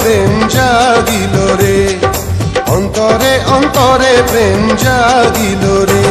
প্রেম জাগিল রে, অন্তরে অন্তরে প্রেম জাগিল রে।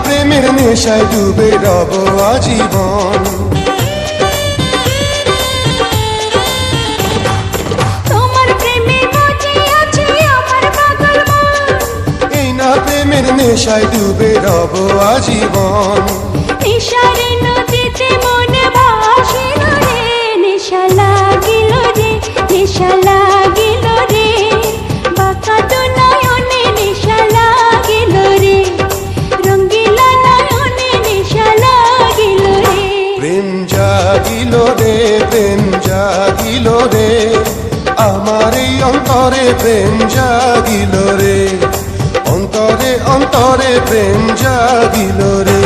প্রেমের নেশায় ডুবে রব আজীবন, তোমার প্রেমে মজে আছে আমার পাগল মন। এই না প্রেমের নেশায় ডুবে রব আজীবন। নেশারে নদীতে মনে ভাসিল রে, নেশা লাগিল রে, নেশা লাগিল রে, বাঁকা তো নয়নে নেশা লাগিল রে, রঙ্গিলা নয়নে নেশা লাগিল রে। প্রেম জাগিল রে, প্রেম জাগিল রে, আমার এই অন্তরে প্রেম জাগিল রে, অন্তরে অন্তরে প্রেম জাগিল রে।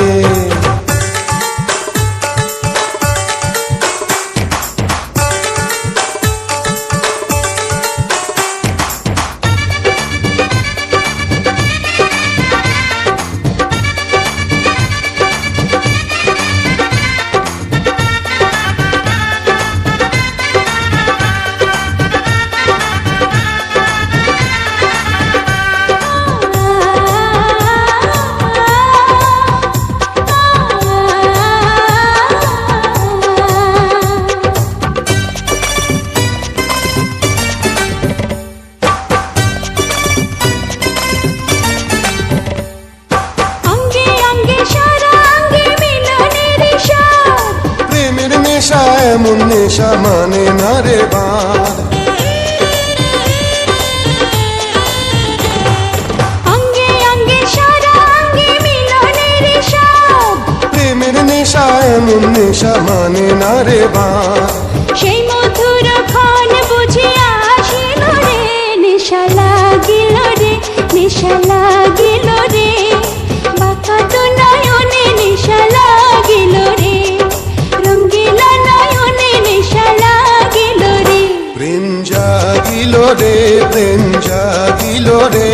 এমন নেশা মানে না রে বাঁধ, অঙ্গে অঙ্গে সারা অঙ্গে মিলনের স্বাদ। প্রেমের নেশা এমন নেশা মানে না রে বাঁধ, সেই মধুর ক্ষণ বুঝে আসিল রে, নেশা লাগিল রে, নেশা লাগিল রে, বাঁকা তো নয়নে নেশা লাগিল রে, রঙ্গিলা নয়নে নেশা লাগিল রে। প্রেম জাগিল রে, প্রেম জাগিল রে,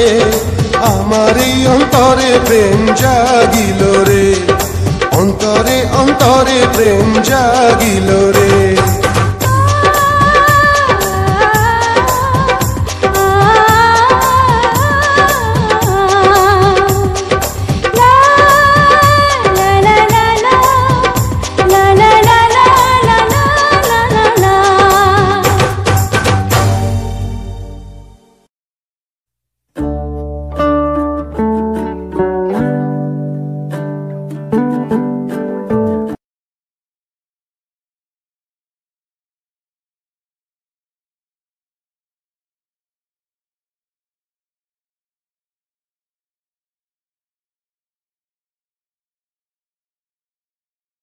আমার এই অন্তরে প্রেম জাগিল রে, অন্তরে অন্তরে প্রেম জাগিল রে।